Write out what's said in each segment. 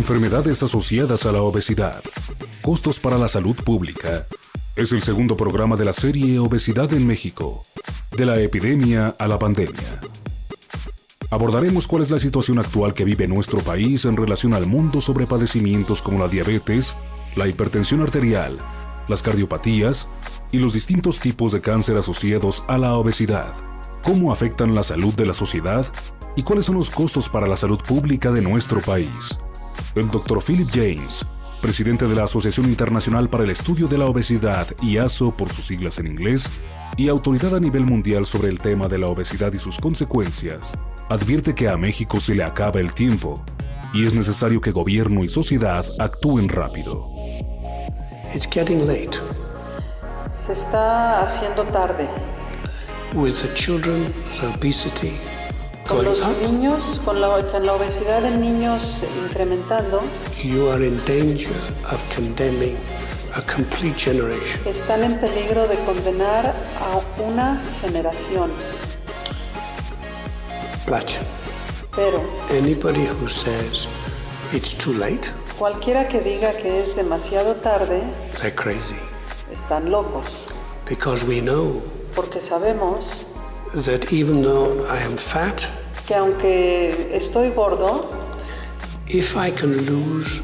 Enfermedades asociadas a la obesidad. Costos para la salud pública. Es el segundo programa de la serie Obesidad en México, de la epidemia a la pandemia. Abordaremos cuál es la situación actual que vive nuestro país en relación al mundo sobre padecimientos como la diabetes, la hipertensión arterial, las cardiopatías y los distintos tipos de cáncer asociados a la obesidad, cómo afectan la salud de la sociedad y cuáles son los costos para la salud pública de nuestro país. El Dr. Philip James, presidente de la Asociación Internacional para el Estudio de la Obesidad, IASO por sus siglas en inglés, y autoridad a nivel mundial sobre el tema de la obesidad y sus consecuencias, advierte que a México se le acaba el tiempo y es necesario que gobierno y sociedad actúen rápido. It's getting late. Se está haciendo tarde. With the children's obesity Con going los up, niños, con la obesidad de niños incrementando, you are in danger of condemning a complete generation. están en peligro de condenar a una generación. But Pero anybody who says it's too late, cualquiera que diga que es demasiado tarde, they're crazy. están locos. Because we know Porque sabemos that even though I am fat, que aunque estoy gordo, if I can lose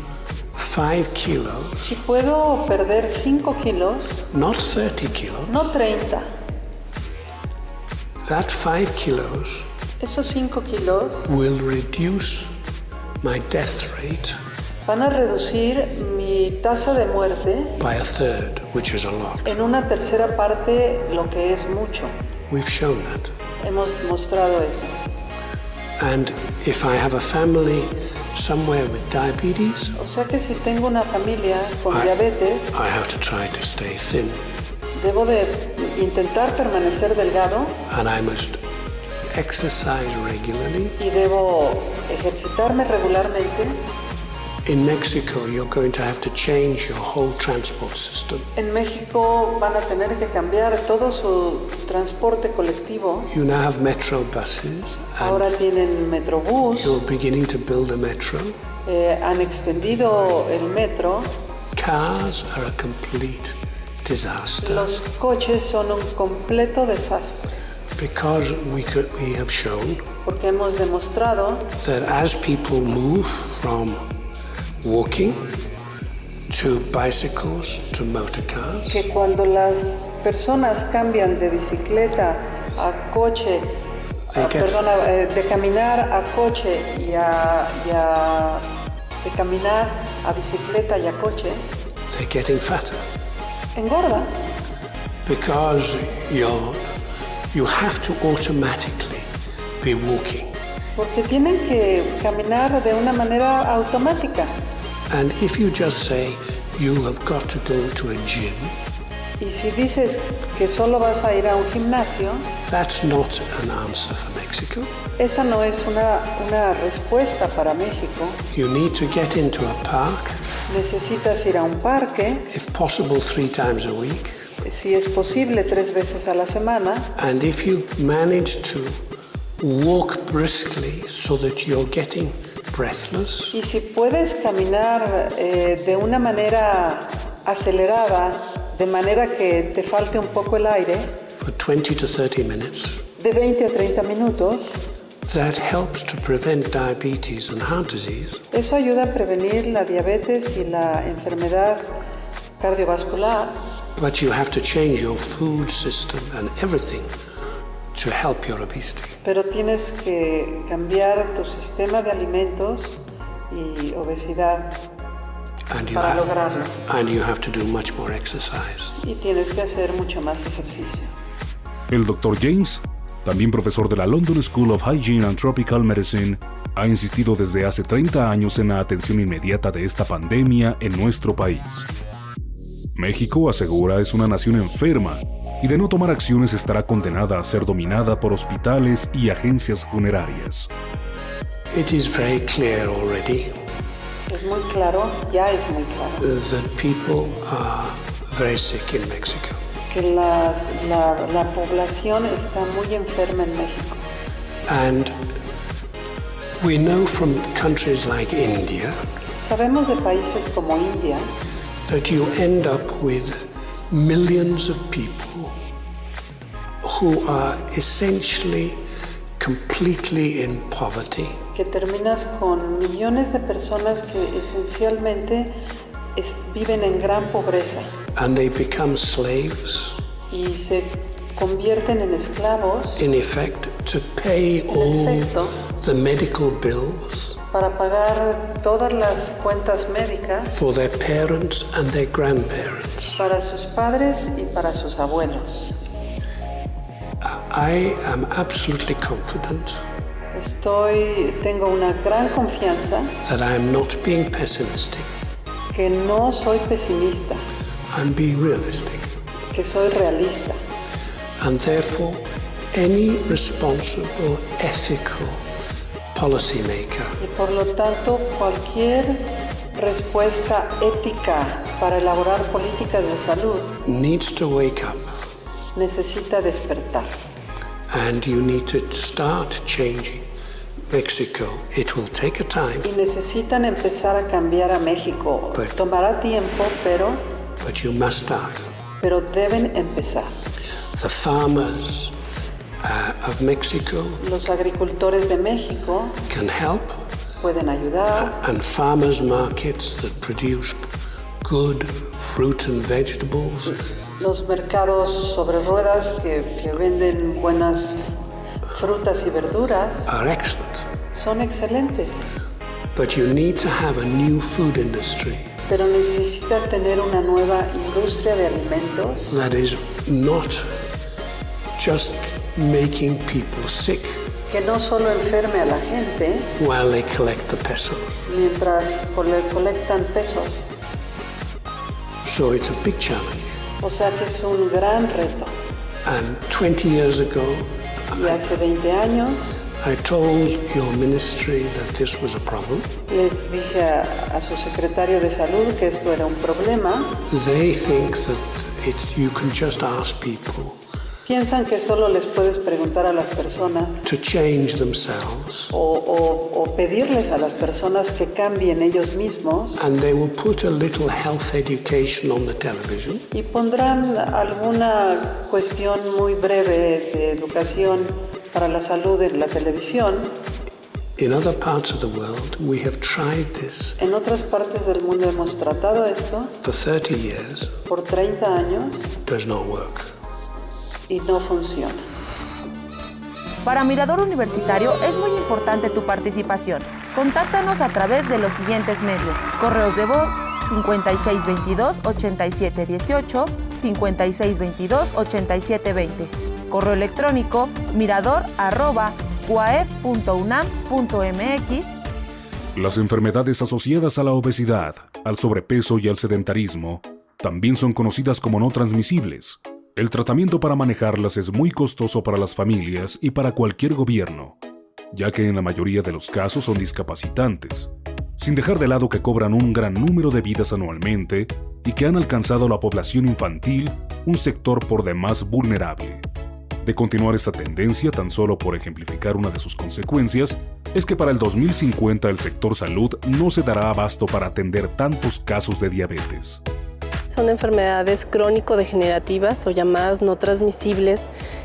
5 kilos, si puedo perder 5 kilos, not 30 kilos, no 30, that 5 kilos esos 5 kilos will reduce my death rate van a reducir mi tasa de muerte by a third, which is a lot. en una tercera parte, lo que es mucho. We've shown that. Hemos mostrado eso. And if I have a family somewhere with diabetes, O sea que si tengo una familia con I diabetes, have to try to stay thin, debo de intentar permanecer delgado and I must exercise regularly. y debo ejercitarme regularmente. In Mexico, you're going to have to change your whole transport system. En México van a tener que cambiar todo su transporte colectivo. You now have metro buses, Ahora and tienen Metrobús, you're beginning to build a metro. han extendido el metro. Cars are a complete disaster Los coches son un completo desastre, because we have shown porque hemos demostrado that as people move from walking to bicycles to motor cars, que cuando las personas cambian de bicicleta a coche, de caminar a coche de caminar a bicicleta y a coche, they're getting fatter engorda, because you have to automatically be walking. porque tienen que caminar de una manera automática. And if you just say you have got to go to a gym, Y si dices que solo vas a ir a un gimnasio, that's not an answer for Mexico. esa no es una respuesta para México. You need to get into a park, Necesitas ir a un parque, if possible 3 times a week, si es posible 3 veces a la semana, and if you manage to walk briskly so that you're getting breathless, y si puedes caminar de una manera acelerada, de manera que te falte un poco el aire, for 20 to 30 minutes, de 20 a 30 minutos, that helps to prevent diabetes and heart disease. eso ayuda a prevenir la diabetes y la enfermedad cardiovascular. But you have to change your food system and everything to help your obesity. Pero tienes que cambiar tu sistema de alimentos y obesidad para lograrlo. And you have to do much more exercise. Y tienes que hacer mucho más ejercicio. El Dr. James, también profesor de la London School of Hygiene and Tropical Medicine, ha insistido desde hace 30 años en la atención inmediata de esta pandemia en nuestro país. México, asegura, es una nación enferma y de no tomar acciones estará condenada a ser dominada por hospitales y agencias funerarias. It is very clear already Es muy claro, ya es muy claro, that people are very sick in Mexico. que la población está muy enferma en México. And we know from countries like India Sabemos de países como India that you end up with millions of people who are essentially completely in poverty. Que terminas con millones de personas que esencialmente viven en gran pobreza. And they become slaves. Y se convierten en esclavos. In effect, to pay all the medical bills. Para pagar todas las cuentas médicas. For their parents and their grandparents. Para sus padres y para sus abuelos. I am absolutely confident. Tengo una gran confianza. That I am not being pessimistic. Que no soy pesimista. I'm being realistic. Que soy realista. And therefore, any responsible, ethical policymaker. Y por lo tanto, cualquier respuesta ética para elaborar políticas de salud needs to wake up. Necesita despertar. And you need to start changing Mexico. It will take a time. Y necesitan empezar a cambiar a México. Tomará tiempo, but you must start. Pero deben empezar. The farmers of Mexico, los agricultores de México, can help. Pueden ayudar. And farmers markets that produce good fruit and vegetables. Los mercados sobre ruedas que venden buenas frutas y verduras are excellent. Son excelentes. But you need to have a new food industry. Pero necesita tener una nueva industria de alimentos. That is not just making people sick. Que no solo enferme a la gente. While they collect the pesos. Mientras colectan pesos. So it's a big challenge. O sea que es un gran reto. And 20 years ago, y hace 20 años, I told your ministry that this was a problem. Les dije a su secretario de salud que esto era un problema. They think that you can just ask people. Piensan que solo les puedes preguntar a las personas to change themselves. O pedirles a las personas que cambien ellos mismos. And they will put a little health education on the television. Y pondrán alguna cuestión muy breve de educación para la salud en la televisión. In other parts of the world, we have tried this. En otras partes del mundo hemos tratado esto. For 30 years. Por 30 años. Does not work. Y no funciona. Para Mirador Universitario es muy importante tu participación. Contáctanos a través de los siguientes medios. Correos de voz 5622-8718, 5622-8720. Correo electrónico mirador@uaep.unam.mx. Las enfermedades asociadas a la obesidad, al sobrepeso y al sedentarismo también son conocidas como no transmisibles. El tratamiento para manejarlas es muy costoso para las familias y para cualquier gobierno, ya que en la mayoría de los casos son discapacitantes, sin dejar de lado que cobran un gran número de vidas anualmente y que han alcanzado a la población infantil, un sector por demás vulnerable. De continuar esta tendencia, tan solo por ejemplificar una de sus consecuencias, es que para el 2050 el sector salud no se dará abasto para atender tantos casos de diabetes. Son enfermedades crónico-degenerativas o llamadas no transmisibles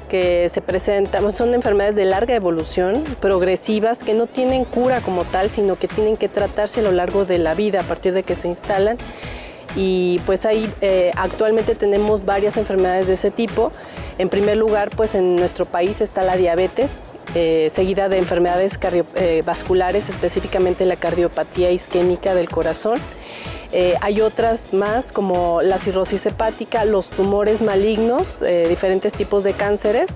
que se presentan, son enfermedades de larga evolución, progresivas, que no tienen cura como tal, sino que tienen que tratarse a lo largo de la vida a partir de que se instalan. Y pues ahí actualmente tenemos varias enfermedades de ese tipo. En primer lugar, pues en nuestro país está la diabetes, seguida de enfermedades cardiovasculares, específicamente la cardiopatía isquémica del corazón. Hay otras más como la cirrosis hepática, los tumores malignos, diferentes tipos de cánceres,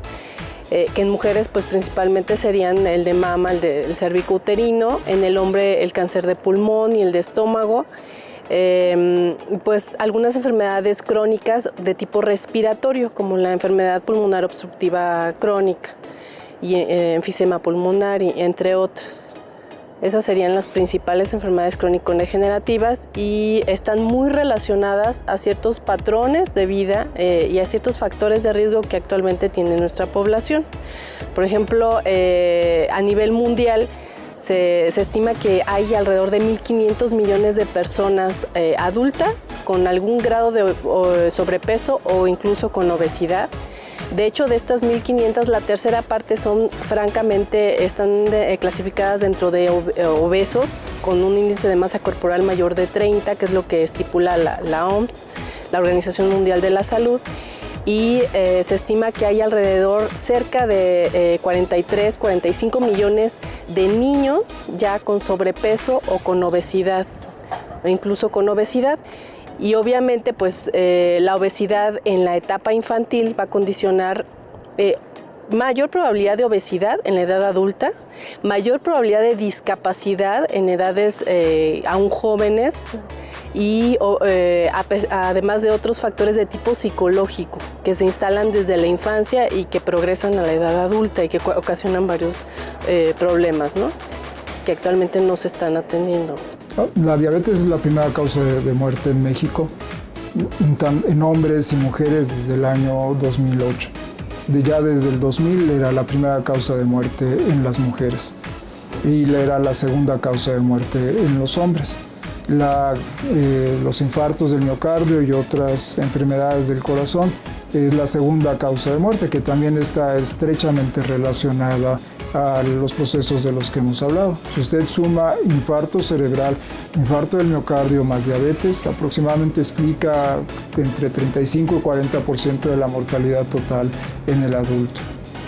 que en mujeres pues principalmente serían el de mama, el cervicouterino, en el hombre el cáncer de pulmón y el de estómago. Pues algunas enfermedades crónicas de tipo respiratorio, como la enfermedad pulmonar obstructiva crónica y enfisema pulmonar, y entre otras. Esas serían las principales enfermedades crónico-degenerativas y están muy relacionadas a ciertos patrones de vida y a ciertos factores de riesgo que actualmente tiene nuestra población. Por ejemplo, a nivel mundial Se estima que hay alrededor de 1.500 millones de personas adultas con algún grado de sobrepeso o incluso con obesidad. De hecho, de estas 1.500, la tercera parte están clasificadas dentro de obesos con un índice de masa corporal mayor de 30, que es lo que estipula la OMS, la Organización Mundial de la Salud. Y se estima que hay alrededor cerca de 45 millones de niños ya con sobrepeso o con obesidad, o incluso con obesidad. Y obviamente pues la obesidad en la etapa infantil va a condicionar mayor probabilidad de obesidad en la edad adulta, mayor probabilidad de discapacidad en edades aún jóvenes, y además de otros factores de tipo psicológico que se instalan desde la infancia y que progresan a la edad adulta y que ocasionan varios problemas, ¿no?, que actualmente no se están atendiendo. La diabetes es la primera causa de muerte en México, en hombres y mujeres desde el año 2008. Ya desde el 2000 era la primera causa de muerte en las mujeres y era la segunda causa de muerte en los hombres. Los infartos del miocardio y otras enfermedades del corazón es la segunda causa de muerte, que también está estrechamente relacionada a los procesos de los que hemos hablado. Si usted suma infarto cerebral, infarto del miocardio más diabetes, aproximadamente explica entre 35 y 40% de la mortalidad total en el adulto.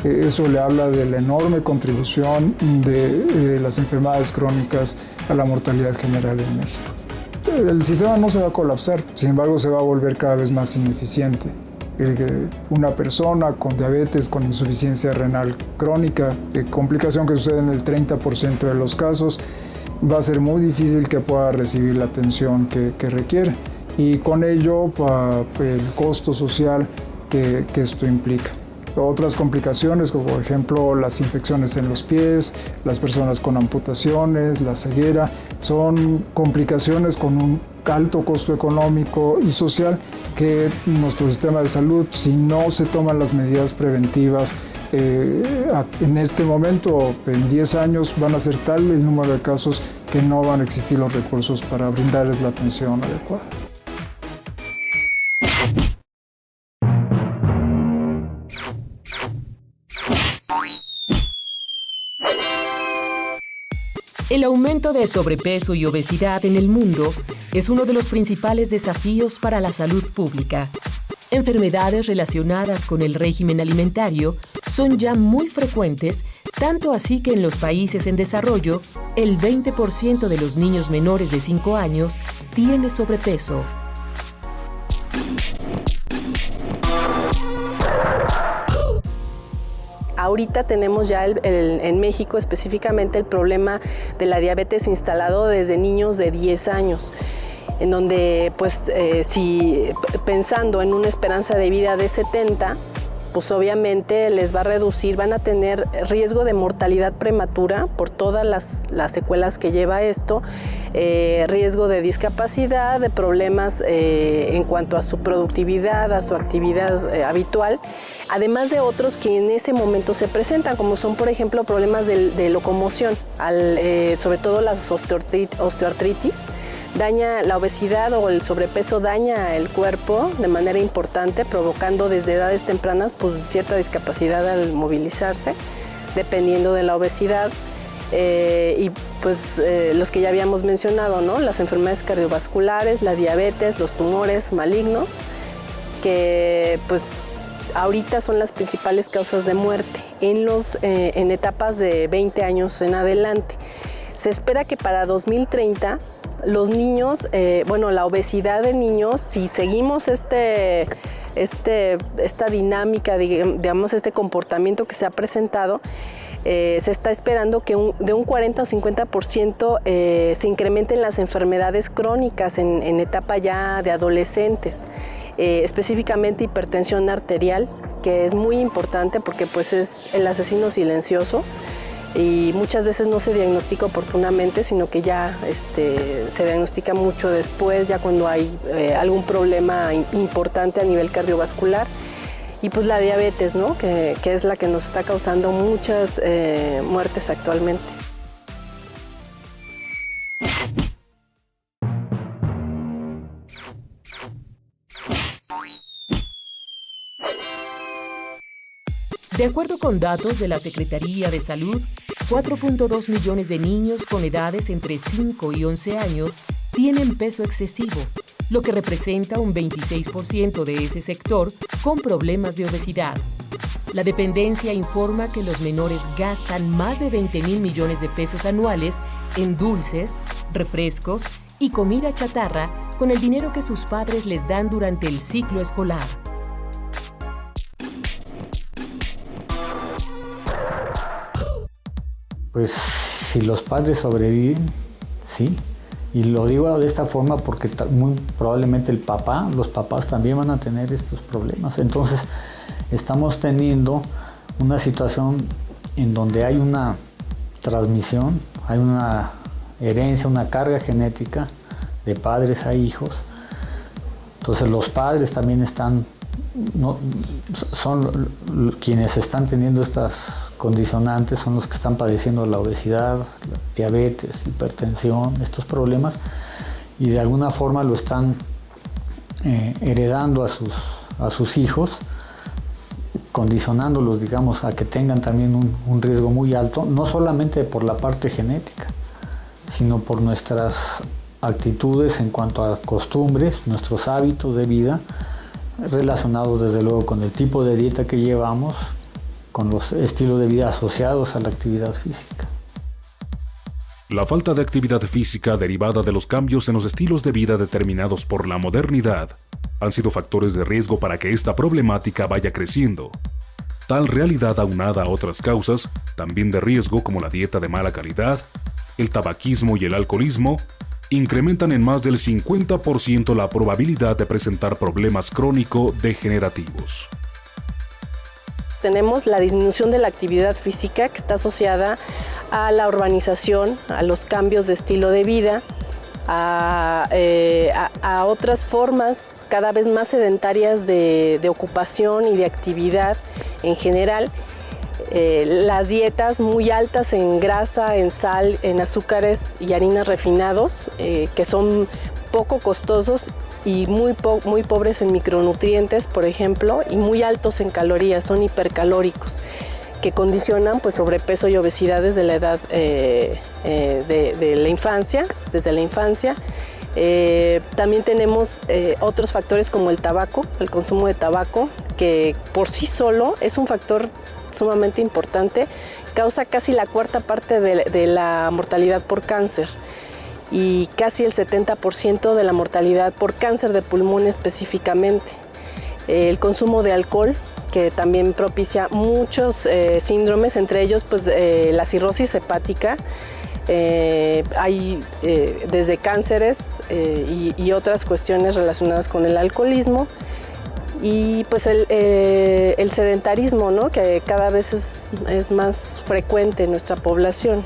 Eso le habla de la enorme contribución de las enfermedades crónicas a la mortalidad general en México. El sistema no se va a colapsar, sin embargo se va a volver cada vez más ineficiente. Una persona con diabetes, con insuficiencia renal crónica, complicación que sucede en el 30% de los casos, va a ser muy difícil que pueda recibir la atención que requiere, y con ello el costo social que esto implica. Otras complicaciones, como por ejemplo las infecciones en los pies, las personas con amputaciones, la ceguera, son complicaciones con un alto costo económico y social que nuestro sistema de salud, si no se toman las medidas preventivas, en este momento, en 10 años, van a ser tal el número de casos que no van a existir los recursos para brindarles la atención adecuada. El aumento de sobrepeso y obesidad en el mundo es uno de los principales desafíos para la salud pública. Enfermedades relacionadas con el régimen alimentario son ya muy frecuentes, tanto así que en los países en desarrollo, el 20% de los niños menores de 5 años tiene sobrepeso. Ahorita tenemos ya en México específicamente el problema de la diabetes instalado desde niños de 10 años, en donde pues si pensando en una esperanza de vida de 70, pues obviamente les va a reducir, van a tener riesgo de mortalidad prematura por todas las secuelas que lleva esto, riesgo de discapacidad, de problemas en cuanto a su productividad, a su actividad habitual, además de otros que en ese momento se presentan, como son por ejemplo problemas de locomoción, sobre todo las osteoartritis. Daña la obesidad o el sobrepeso, daña el cuerpo de manera importante, provocando desde edades tempranas pues, cierta discapacidad al movilizarse, dependiendo de la obesidad. Y pues los que ya habíamos mencionado, ¿no? Las enfermedades cardiovasculares, la diabetes, los tumores malignos, que pues ahorita son las principales causas de muerte en etapas de 20 años en adelante. Se espera que para 2030 los niños, la obesidad de niños, si seguimos esta dinámica, digamos, este comportamiento que se ha presentado, se está esperando que de un 40 o 50% se incrementen las enfermedades crónicas en etapa ya de adolescentes, específicamente hipertensión arterial, que es muy importante porque pues, es el asesino silencioso. Y muchas veces no se diagnostica oportunamente, sino que ya se diagnostica mucho después, ya cuando hay algún problema importante a nivel cardiovascular. Y pues la diabetes, ¿no? que es la que nos está causando muchas muertes actualmente. De acuerdo con datos de la Secretaría de Salud, 4.2 millones de niños con edades entre 5 y 11 años tienen peso excesivo, lo que representa un 26% de ese sector con problemas de obesidad. La dependencia informa que los menores gastan más de 20,000 millones de pesos anuales en dulces, refrescos y comida chatarra con el dinero que sus padres les dan durante el ciclo escolar. Pues si los padres sobreviven, sí. Y lo digo de esta forma porque muy probablemente los papás también van a tener estos problemas. Entonces estamos teniendo una situación en donde hay una transmisión, hay una herencia, una carga genética de padres a hijos. Entonces los padres también son quienes están teniendo estas condicionantes, son los que están padeciendo la obesidad, la diabetes, hipertensión, estos problemas, y de alguna forma lo están heredando a sus hijos, condicionándolos, digamos, a que tengan también un riesgo muy alto, no solamente por la parte genética, sino por nuestras actitudes en cuanto a costumbres, nuestros hábitos de vida, relacionados desde luego con el tipo de dieta que llevamos, con los estilos de vida asociados a la actividad física. La falta de actividad física derivada de los cambios en los estilos de vida determinados por la modernidad han sido factores de riesgo para que esta problemática vaya creciendo. Tal realidad aunada a otras causas, también de riesgo como la dieta de mala calidad, el tabaquismo y el alcoholismo, incrementan en más del 50% la probabilidad de presentar problemas crónico-degenerativos. Tenemos la disminución de la actividad física que está asociada a la urbanización, a los cambios de estilo de vida, a otras formas cada vez más sedentarias de ocupación y de actividad en general. Las dietas muy altas en grasa, en sal, en azúcares y harinas refinados, que son poco costosos y muy pobres en micronutrientes, por ejemplo, y muy altos en calorías, son hipercalóricos, que condicionan pues, sobrepeso y obesidad desde la edad de la infancia, desde la infancia. También tenemos otros factores como el tabaco, el consumo de tabaco, que por sí solo es un factor sumamente importante, causa casi la cuarta parte de la mortalidad por cáncer y casi el 70% de la mortalidad por cáncer de pulmón específicamente. El consumo de alcohol, que también propicia muchos síndromes, entre ellos pues, la cirrosis hepática. Hay desde cánceres y otras cuestiones relacionadas con el alcoholismo. Y pues el sedentarismo, ¿no? Que cada vez es más frecuente en nuestra población.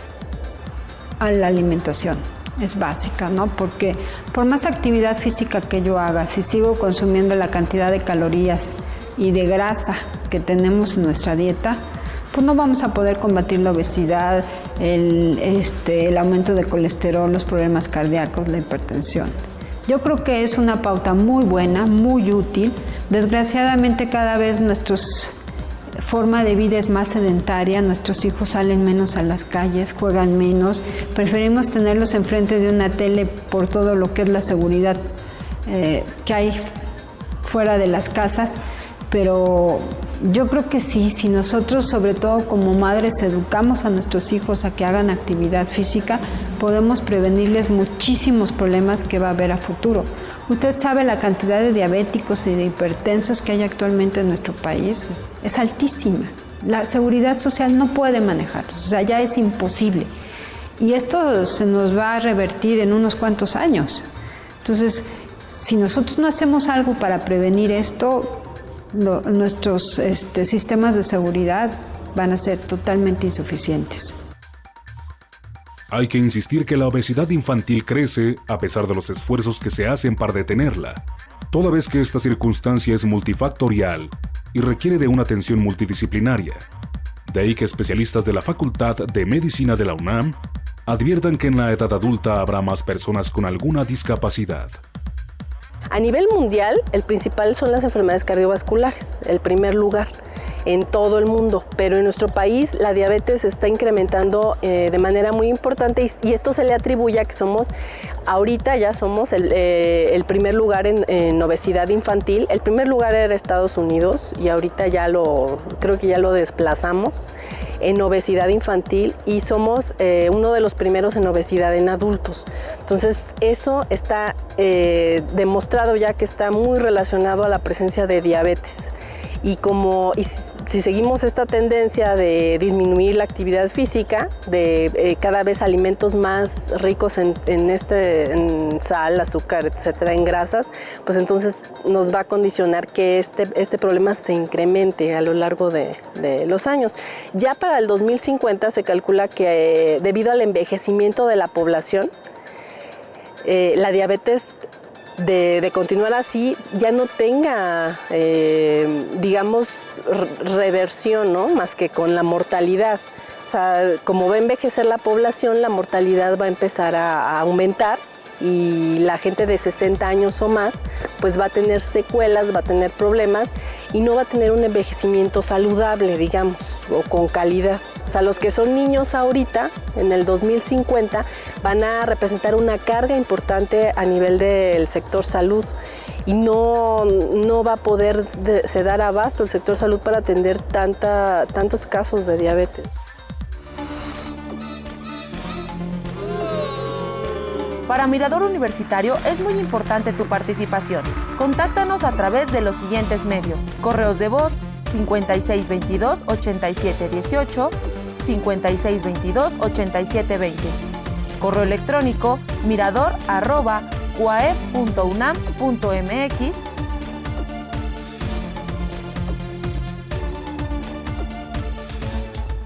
A la alimentación es básica, ¿no? Porque por más actividad física que yo haga, si sigo consumiendo la cantidad de calorías y de grasa que tenemos en nuestra dieta, pues no vamos a poder combatir la obesidad, el aumento de colesterol, los problemas cardíacos, la hipertensión. Yo creo que es una pauta muy buena, muy útil. Desgraciadamente cada vez nuestra forma de vida es más sedentaria, nuestros hijos salen menos a las calles, juegan menos, preferimos tenerlos enfrente de una tele por todo lo que es la seguridad que hay fuera de las casas, pero yo creo que sí, si nosotros sobre todo como madres educamos a nuestros hijos a que hagan actividad física, podemos prevenirles muchísimos problemas que va a haber a futuro. Usted sabe la cantidad de diabéticos y de hipertensos que hay actualmente en nuestro país, es altísima. La seguridad social no puede manejarlos, o sea, ya es imposible. Y esto se nos va a revertir en unos cuantos años. Entonces, si nosotros no hacemos algo para prevenir esto, nuestros sistemas de seguridad van a ser totalmente insuficientes. Hay que insistir que la obesidad infantil crece a pesar de los esfuerzos que se hacen para detenerla, toda vez que esta circunstancia es multifactorial y requiere de una atención multidisciplinaria. De ahí que especialistas de la Facultad de Medicina de la UNAM adviertan que en la edad adulta habrá más personas con alguna discapacidad. A nivel mundial, el principal son las enfermedades cardiovasculares, el primer lugar. en todo el mundo, pero en nuestro país la diabetes se está incrementando de manera muy importante y esto se le atribuye a que ahorita ya somos el primer lugar en obesidad infantil. El primer lugar era Estados Unidos y ahorita creo que ya lo desplazamos en obesidad infantil y somos uno de los primeros en obesidad en adultos. Entonces eso está demostrado ya que está muy relacionado a la presencia de diabetes. Y si seguimos esta tendencia de disminuir la actividad física, de cada vez alimentos más ricos en sal, azúcar, etcétera, en grasas, pues entonces nos va a condicionar que este problema se incremente a lo largo de los años. Ya para el 2050 se calcula que debido al envejecimiento de la población, la diabetes de continuar así ya no tenga, digamos, reversión, ¿no? Más que con la mortalidad. O sea, como va a envejecer la población, la mortalidad va a empezar a aumentar y la gente de 60 años o más pues va a tener secuelas, va a tener problemas y no va a tener un envejecimiento saludable, digamos, o con calidad. O sea, los que son niños ahorita, en el 2050, van a representar una carga importante a nivel del sector salud y no va a poder se dar abasto el sector salud para atender tantos casos de diabetes. Para Mirador Universitario es muy importante tu participación. Contáctanos a través de los siguientes medios. Correos de voz 5622-8718, 5622-8720. Correo electrónico mirador@uaef.unam.mx.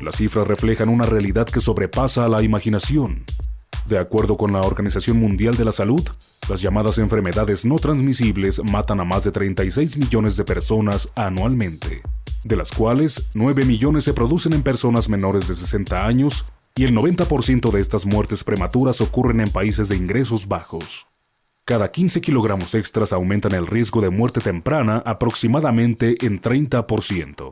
Las cifras reflejan una realidad que sobrepasa a la imaginación. De acuerdo con la Organización Mundial de la Salud, las llamadas enfermedades no transmisibles matan a más de 36 millones de personas anualmente, de las cuales 9 millones se producen en personas menores de 60 años y el 90% de estas muertes prematuras ocurren en países de ingresos bajos. Cada 15 kilogramos extras aumentan el riesgo de muerte temprana aproximadamente en 30%.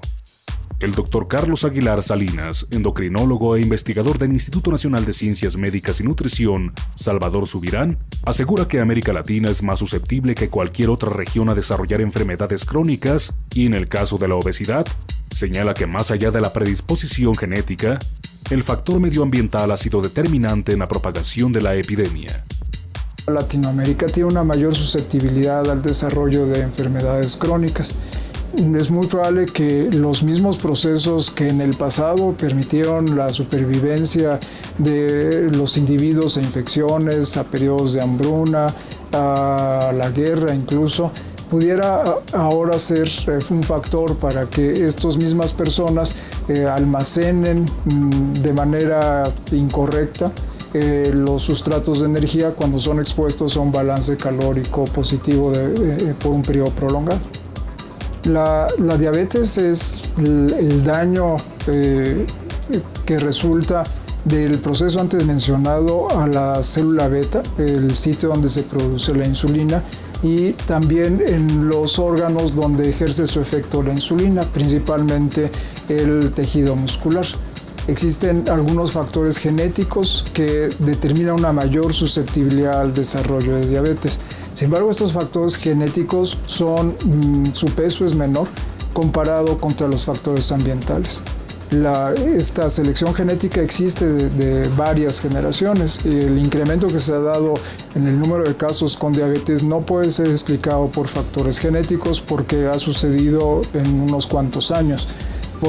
El Dr. Carlos Aguilar Salinas, endocrinólogo e investigador del Instituto Nacional de Ciencias Médicas y Nutrición, Salvador Subirán, asegura que América Latina es más susceptible que cualquier otra región a desarrollar enfermedades crónicas y, en el caso de la obesidad, señala que más allá de la predisposición genética, el factor medioambiental ha sido determinante en la propagación de la epidemia. Latinoamérica tiene una mayor susceptibilidad al desarrollo de enfermedades crónicas. Es muy probable que los mismos procesos que en el pasado permitieron la supervivencia de los individuos a infecciones, a periodos de hambruna, a la guerra incluso, pudiera ahora ser un factor para que estas mismas personas almacenen de manera incorrecta los sustratos de energía cuando son expuestos a un balance calórico positivo por un periodo prolongado. La diabetes es el daño que resulta del proceso antes mencionado a la célula beta, el sitio donde se produce la insulina, y también en los órganos donde ejerce su efecto la insulina, principalmente el tejido muscular. Existen algunos factores genéticos que determinan una mayor susceptibilidad al desarrollo de diabetes. Sin embargo, estos factores genéticos su peso es menor comparado contra los factores ambientales. Esta selección genética existe de varias generaciones y el incremento que se ha dado en el número de casos con diabetes no puede ser explicado por factores genéticos porque ha sucedido en unos cuantos años.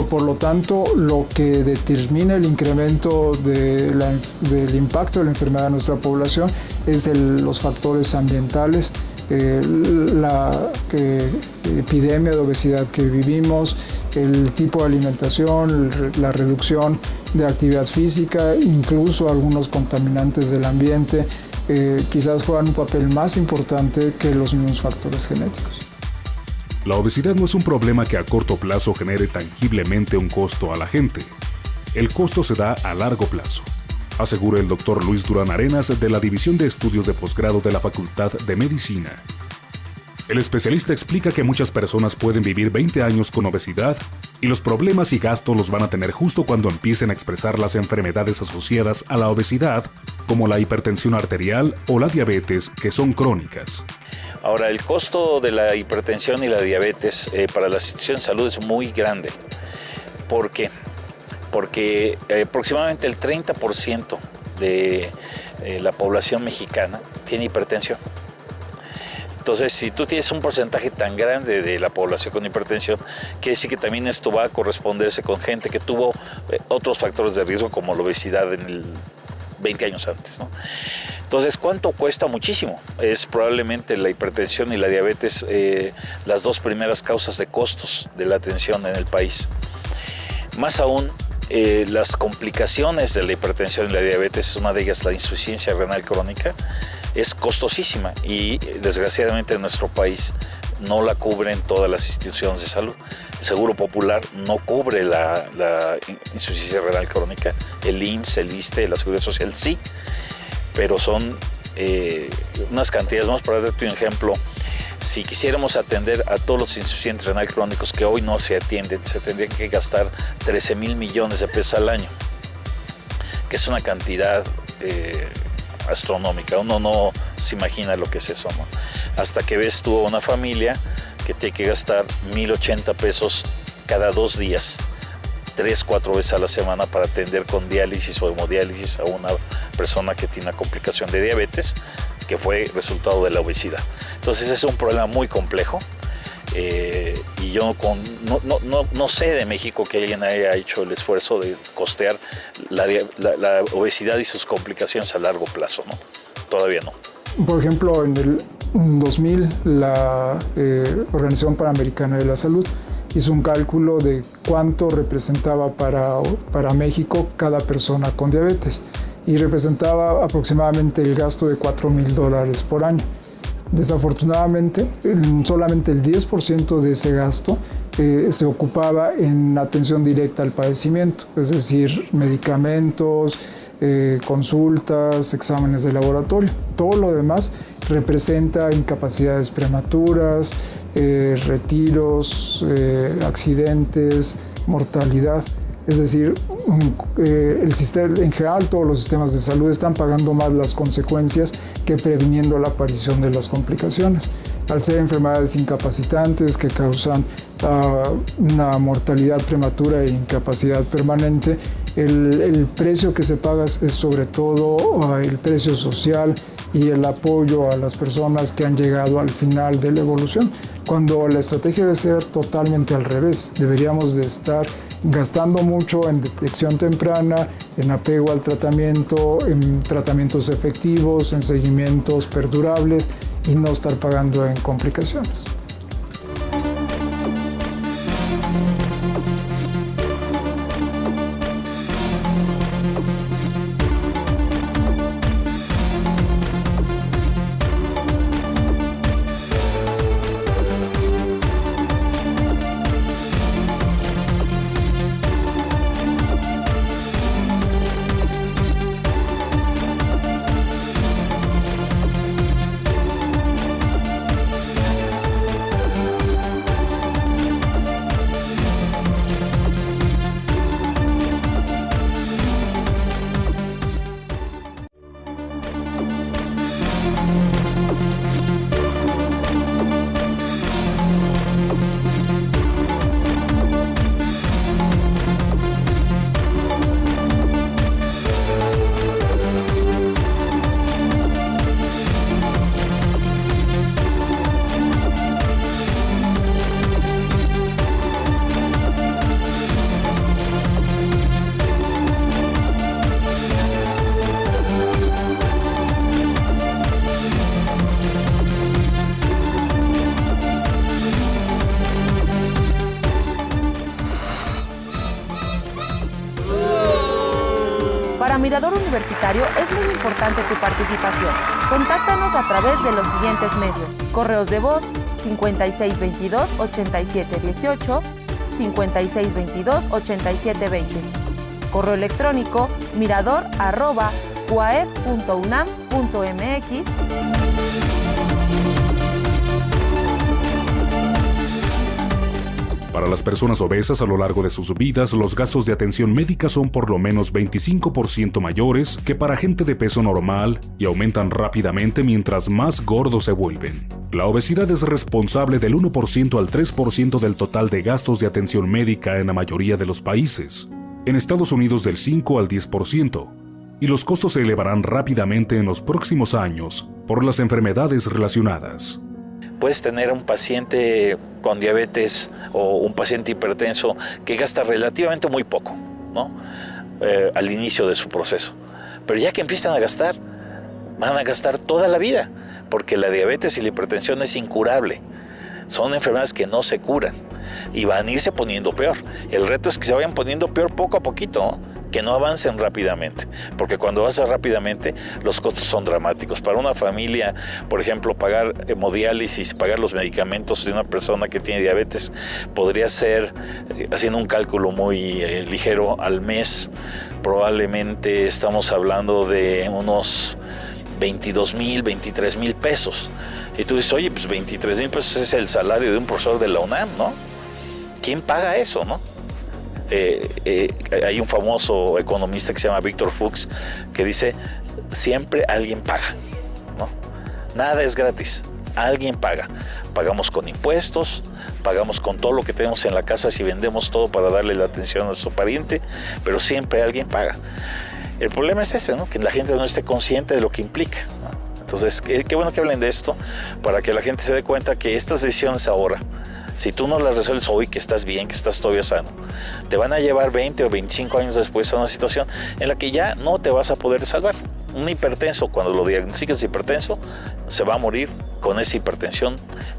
Por lo tanto, lo que determina el incremento del impacto de la enfermedad en nuestra población es los factores ambientales, la epidemia de obesidad que vivimos, el tipo de alimentación, la reducción de actividad física, incluso algunos contaminantes del ambiente, quizás juegan un papel más importante que los mismos factores genéticos. La obesidad no es un problema que a corto plazo genere tangiblemente un costo a la gente. El costo se da a largo plazo, asegura el Dr. Luis Durán Arenas de la División de Estudios de Posgrado de la Facultad de Medicina. El especialista explica que muchas personas pueden vivir 20 años con obesidad Y los problemas y gastos los van a tener justo cuando empiecen a expresar las enfermedades asociadas a la obesidad, como la hipertensión arterial o la diabetes, que son crónicas. Ahora, el costo de la hipertensión y la diabetes para las instituciones de salud es muy grande. ¿Por qué? Porque aproximadamente el 30% de la población mexicana tiene hipertensión. Entonces, si tú tienes un porcentaje tan grande de la población con hipertensión, quiere decir que también esto va a corresponderse con gente que tuvo otros factores de riesgo como la obesidad en el 20 años antes, ¿no? Entonces, ¿cuánto cuesta? Muchísimo. Es probablemente la hipertensión y la diabetes las dos primeras causas de costos de la atención en el país. Más aún, las complicaciones de la hipertensión y la diabetes, una de ellas la insuficiencia renal crónica, es costosísima y desgraciadamente en nuestro país no la cubren todas las instituciones de salud. El Seguro Popular no cubre la insuficiencia renal crónica, el IMSS, el ISSSTE, la Seguridad Social sí, pero son unas cantidades más. Para darte un ejemplo, si quisiéramos atender a todos los insuficientes renal crónicos que hoy no se atienden, se tendría que gastar 13,000 millones de pesos al año, que es una cantidad astronómica. Uno no se imagina lo que es eso, ¿no? Hasta que ves tú a una familia que tiene que gastar 1,080 pesos cada 2 días, 3-4 veces a la semana para atender con diálisis o hemodiálisis a una persona que tiene una complicación de diabetes que fue resultado de la obesidad. Entonces es un problema muy complejo y yo no sé de México que alguien haya hecho el esfuerzo de costear la obesidad y sus complicaciones a largo plazo, ¿no? Todavía no. Por ejemplo, en el 2000 la Organización Panamericana de la Salud hizo un cálculo de cuánto representaba para México cada persona con diabetes y representaba aproximadamente el gasto de $4,000 por año. Desafortunadamente, solamente el 10% de ese gasto se ocupaba en atención directa al padecimiento, es decir, medicamentos, consultas, exámenes de laboratorio. Todo lo demás representa incapacidades prematuras, retiros, accidentes, mortalidad. Es decir, el sistema, en general todos los sistemas de salud están pagando más las consecuencias que previniendo la aparición de las complicaciones. Al ser enfermedades incapacitantes que causan una mortalidad prematura e incapacidad permanente, el precio que se paga es sobre todo el precio social y el apoyo a las personas que han llegado al final de la evolución, cuando la estrategia debe ser totalmente al revés. Deberíamos de estar gastando mucho en detección temprana, en apego al tratamiento, en tratamientos efectivos, en seguimientos perdurables y no estar pagando en complicaciones. Para Mirador Universitario es muy importante tu participación. Contáctanos a través de los siguientes medios. Correos de voz 5622-8718, 5622-8720. Correo electrónico mirador@uaef.unam.mx. Para las personas obesas a lo largo de sus vidas, los gastos de atención médica son por lo menos 25% mayores que para gente de peso normal y aumentan rápidamente mientras más gordos se vuelven. La obesidad es responsable del 1% al 3% del total de gastos de atención médica en la mayoría de los países. En Estados Unidos del 5 al 10%, y los costos se elevarán rápidamente en los próximos años por las enfermedades relacionadas. Puedes tener un paciente con diabetes o un paciente hipertenso que gasta relativamente muy poco, ¿no? Al inicio de su proceso. Pero ya que empiezan a gastar, van a gastar toda la vida, porque la diabetes y la hipertensión es incurable. Son enfermedades que no se curan y van a irse poniendo peor. El reto es que se vayan poniendo peor poco a poquito, ¿no? Que no avancen rápidamente, porque cuando avanzan rápidamente los costos son dramáticos. Para una familia, por ejemplo, pagar hemodiálisis, pagar los medicamentos de una persona que tiene diabetes, podría ser, haciendo un cálculo muy ligero, al mes probablemente estamos hablando de unos 22,000, 23,000 pesos. Y tú dices, oye, pues 23,000 pesos es el salario de un profesor de la UNAM, ¿no? ¿Quién paga eso, no? Hay un famoso economista que se llama Víctor Fuchs que dice, siempre alguien paga, ¿no? Nada es gratis, alguien paga. Pagamos con impuestos, pagamos con todo lo que tenemos en la casa si vendemos todo para darle la atención a nuestro pariente, pero siempre alguien paga. El problema es ese, ¿no? Que la gente no esté consciente de lo que implica, ¿no? Entonces, qué bueno que hablen de esto para que la gente se dé cuenta que estas decisiones ahora, si tú no las resuelves hoy, que estás bien, que estás todavía sano, te van a llevar 20 o 25 años después a una situación en la que ya no te vas a poder salvar. Un hipertenso, cuando lo diagnosticas hipertenso, se va a morir con esa hipertensión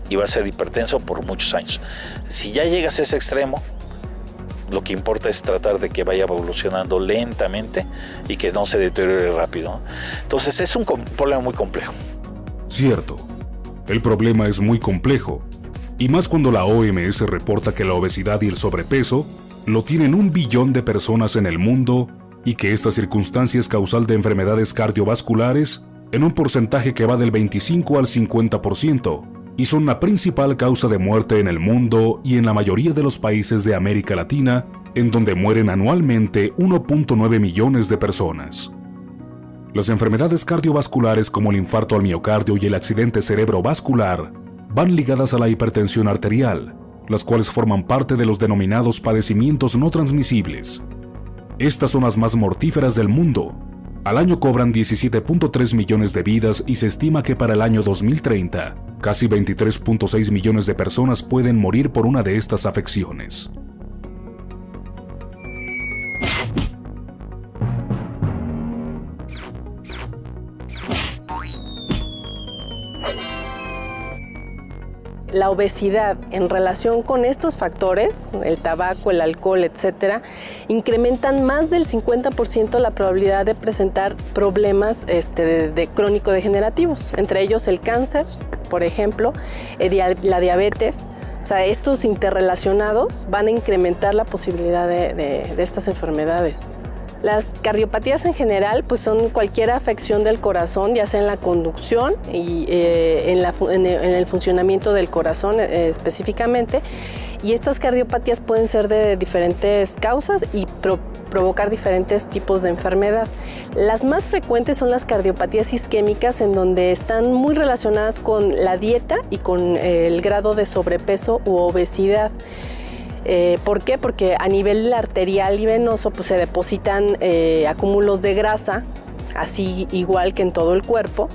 y va a ser hipertenso por muchos años. Si ya llegas a ese extremo, lo que importa es tratar de que vaya evolucionando lentamente y que no se deteriore rápido, ¿no? Entonces es un problema muy complejo. Cierto, el problema es muy complejo. Y más cuando la OMS reporta que la obesidad y el sobrepeso lo tienen 1 billón de personas en el mundo y que esta circunstancia es causal de enfermedades cardiovasculares en un porcentaje que va del 25 al 50% y son la principal causa de muerte en el mundo y en la mayoría de los países de América Latina, en donde mueren anualmente 1.9 millones de personas. Las enfermedades cardiovasculares como el infarto al miocardio y el accidente cerebrovascular van ligadas a la hipertensión arterial, las cuales forman parte de los denominados padecimientos no transmisibles. Estas son las más mortíferas del mundo. Al año cobran 17.3 millones de vidas y se estima que para el año 2030, casi 23.6 millones de personas pueden morir por una de estas afecciones. La obesidad en relación con estos factores, el tabaco, el alcohol, etcétera, incrementan más del 50% la probabilidad de presentar problemas de crónico-degenerativos, entre ellos el cáncer, por ejemplo, la diabetes. O sea, estos interrelacionados van a incrementar la posibilidad de estas enfermedades. Las cardiopatías en general pues son cualquier afección del corazón, ya sea en la conducción y en el funcionamiento del corazón específicamente. Y estas cardiopatías pueden ser de diferentes causas y provocar diferentes tipos de enfermedad. Las más frecuentes son las cardiopatías isquémicas, en donde están muy relacionadas con la dieta y con el grado de sobrepeso u obesidad. ¿Por qué? Porque a nivel arterial y venoso pues, se depositan acúmulos de grasa, así igual que en todo el cuerpo.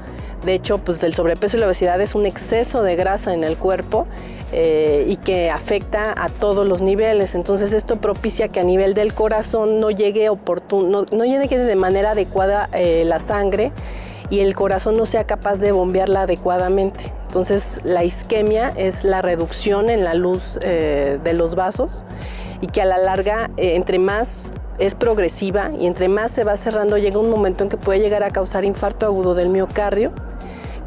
De hecho, pues, el sobrepeso y la obesidad es un exceso de grasa en el cuerpo y que afecta a todos los niveles. Entonces esto propicia que a nivel del corazón no llegue de manera adecuada la sangre y el corazón no sea capaz de bombearla adecuadamente. Entonces la isquemia es la reducción en la luz de los vasos y que a la larga, entre más es progresiva y entre más se va cerrando, llega un momento en que puede llegar a causar infarto agudo del miocardio,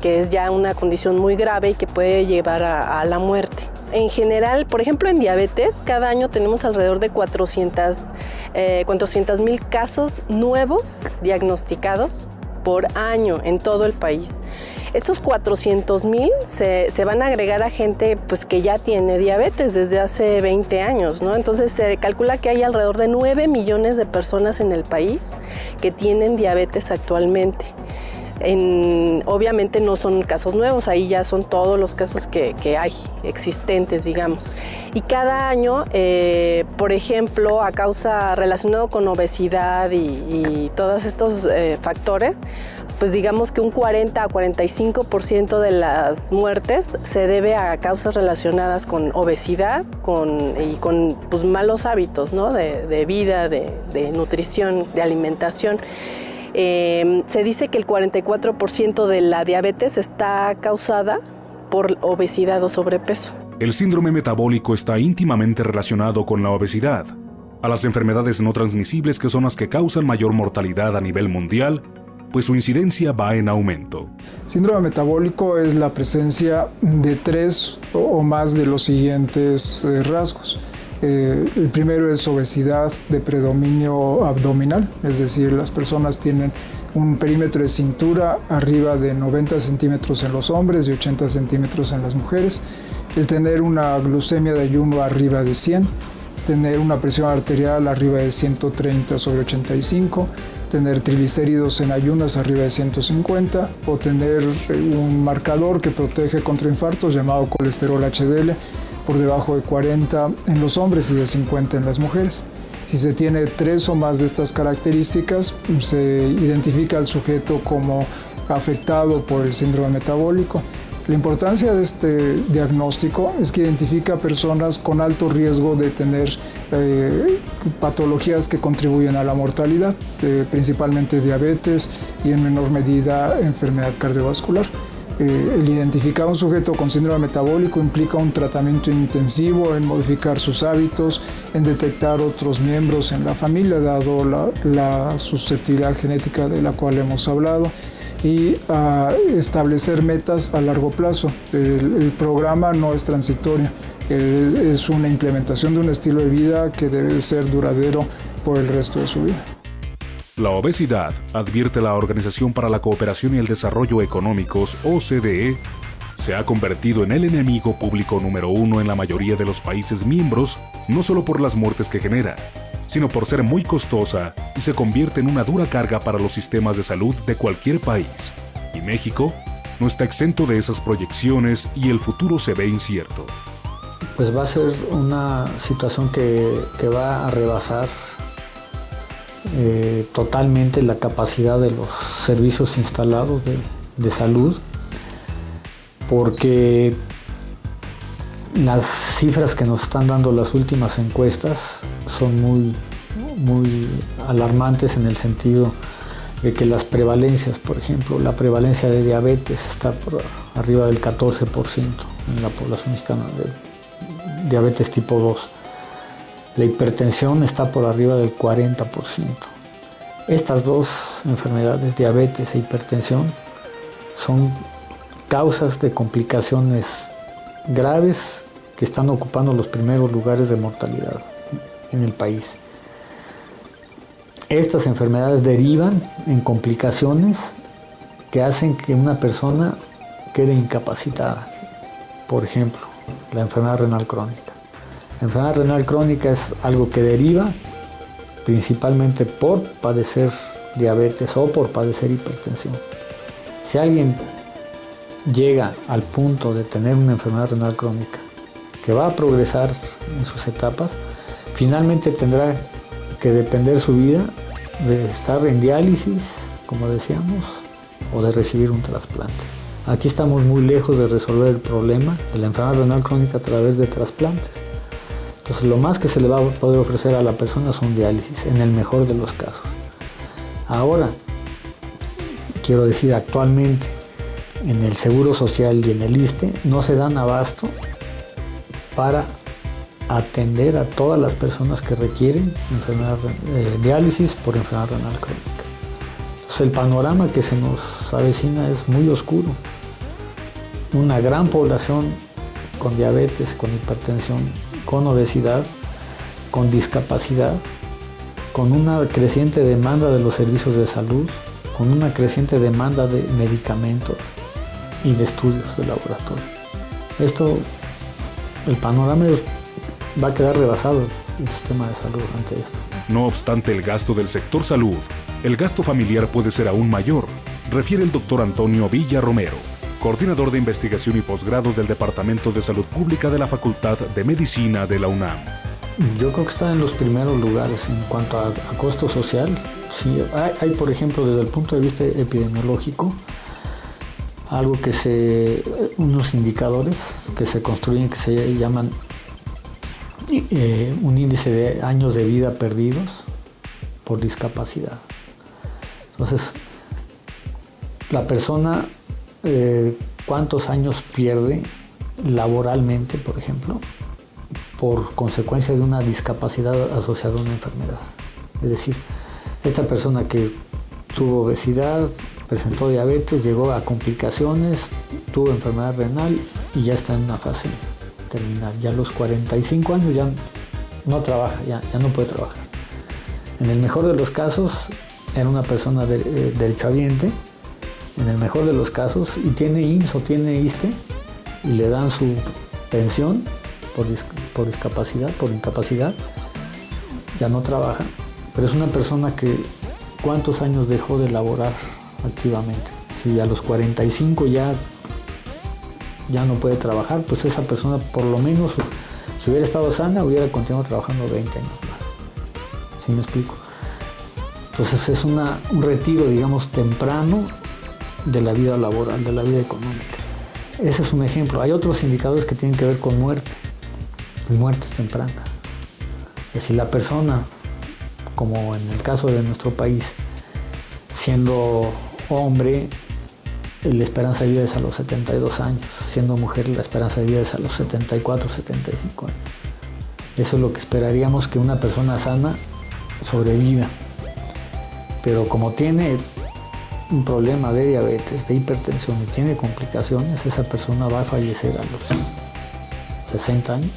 que es ya una condición muy grave y que puede llevar a la muerte. En general, por ejemplo, en diabetes, cada año tenemos alrededor de 400,000 casos nuevos diagnosticados por año en todo el país. Estos 400,000 se van a agregar a gente pues, que ya tiene diabetes desde hace 20 años, ¿no? Entonces se calcula que hay alrededor de 9 millones de personas en el país que tienen diabetes actualmente. Obviamente no son casos nuevos, ahí ya son todos los casos que hay existentes, digamos. Y cada año, por ejemplo, a causa relacionado con obesidad y todos estos factores, pues digamos que un 40 a 45% de las muertes se debe a causas relacionadas con obesidad y con pues, malos hábitos, ¿no? de vida, de nutrición, de alimentación. Se dice que el 44% de la diabetes está causada por obesidad o sobrepeso. El síndrome metabólico está íntimamente relacionado con la obesidad, a las enfermedades no transmisibles que son las que causan mayor mortalidad a nivel mundial, pues su incidencia va en aumento. Síndrome metabólico es la presencia de 3 o más de los siguientes rasgos. El primero es obesidad de predominio abdominal, es decir, las personas tienen un perímetro de cintura arriba de 90 centímetros en los hombres y 80 centímetros en las mujeres. El tener una glucemia de ayuno arriba de 100, tener una presión arterial arriba de 130/85, tener triglicéridos en ayunas arriba de 150 o tener un marcador que protege contra infartos llamado colesterol HDL por debajo de 40 en los hombres y de 50 en las mujeres. Si se tiene 3 o más de estas características, se identifica al sujeto como afectado por el síndrome metabólico. La importancia de este diagnóstico es que identifica a personas con alto riesgo de tener patologías que contribuyen a la mortalidad, principalmente diabetes y en menor medida enfermedad cardiovascular. El identificar a un sujeto con síndrome metabólico implica un tratamiento intensivo en modificar sus hábitos, en detectar otros miembros en la familia, dado la susceptibilidad genética de la cual hemos hablado, y establecer metas a largo plazo. El programa no es transitorio, es una implementación de un estilo de vida que debe ser duradero por el resto de su vida. La obesidad, advierte la Organización para la Cooperación y el Desarrollo Económicos, OCDE, se ha convertido en el enemigo público número 1 en la mayoría de los países miembros, no solo por las muertes que genera, sino por ser muy costosa y se convierte en una dura carga para los sistemas de salud de cualquier país. Y México no está exento de esas proyecciones y el futuro se ve incierto. Pues va a ser una situación que va a rebasar totalmente la capacidad de los servicios instalados de salud, porque las cifras que nos están dando las últimas encuestas son muy alarmantes en el sentido de que las prevalencias, por ejemplo, la prevalencia de diabetes está por arriba del 14% en la población mexicana de diabetes tipo 2. La hipertensión está por arriba del 40%. Estas dos enfermedades, diabetes e hipertensión, son causas de complicaciones graves que están ocupando los primeros lugares de mortalidad en el país. Estas enfermedades derivan en complicaciones que hacen que una persona quede incapacitada. Por ejemplo, la enfermedad renal crónica. La enfermedad renal crónica es algo que deriva principalmente por padecer diabetes o por padecer hipertensión. Si alguien llega al punto de tener una enfermedad renal crónica que va a progresar en sus etapas, finalmente tendrá que depender su vida de estar en diálisis, como decíamos, o de recibir un trasplante. Aquí estamos muy lejos de resolver el problema de la enfermedad renal crónica a través de trasplantes. Entonces, lo más que se le va a poder ofrecer a la persona son diálisis, en el mejor de los casos. Ahora, quiero decir, actualmente, en el Seguro Social y en el ISSSTE no se dan abasto para atender a todas las personas que requieren diálisis por enfermedad renal crónica. Entonces, el panorama que se nos avecina es muy oscuro. Una gran población con diabetes, con hipertensión, con obesidad, con discapacidad, con una creciente demanda de los servicios de salud, con una creciente demanda de medicamentos, y de estudios de laboratorio. Esto, el panorama va a quedar rebasado el sistema de salud ante esto. No obstante el gasto del sector salud, el gasto familiar puede ser aún mayor, refiere el doctor Antonio Villa Romero, coordinador de investigación y posgrado del Departamento de Salud Pública de la Facultad de Medicina de la UNAM. Yo creo que está en los primeros lugares en cuanto a costo social. Sí, hay, por ejemplo, desde el punto de vista epidemiológico, unos indicadores que se construyen que se llaman un índice de años de vida perdidos por discapacidad. Entonces, la persona, ¿cuántos años pierde laboralmente, por ejemplo, por consecuencia de una discapacidad asociada a una enfermedad? Es decir, esta persona que tuvo obesidad, presentó diabetes, llegó a complicaciones, tuvo enfermedad renal y ya está en una fase terminal. Ya a los 45 años ya no trabaja, ya no puede trabajar. En el mejor de los casos, era una persona derechohabiente, en el mejor de los casos, y tiene IMSS o tiene ISSSTE, y le dan su pensión por discapacidad, por incapacidad, ya no trabaja, pero es una persona que ¿cuántos años dejó de laborar activamente? Si a los 45 ya no puede trabajar, pues esa persona por lo menos, si hubiera estado sana, hubiera continuado trabajando 20 años más. ¿Sí me explico? Entonces es un retiro, digamos, temprano de la vida laboral, de la vida económica. Ese es un ejemplo. Hay otros indicadores que tienen que ver con muertes tempranas. Es decir, la persona, como en el caso de nuestro país, siendo hombre, la esperanza de vida es a los 72 años, siendo mujer la esperanza de vida es a los 74, 75 años. Eso es lo que esperaríamos que una persona sana sobreviva. Pero como tiene un problema de diabetes, de hipertensión y tiene complicaciones, esa persona va a fallecer a los 60 años.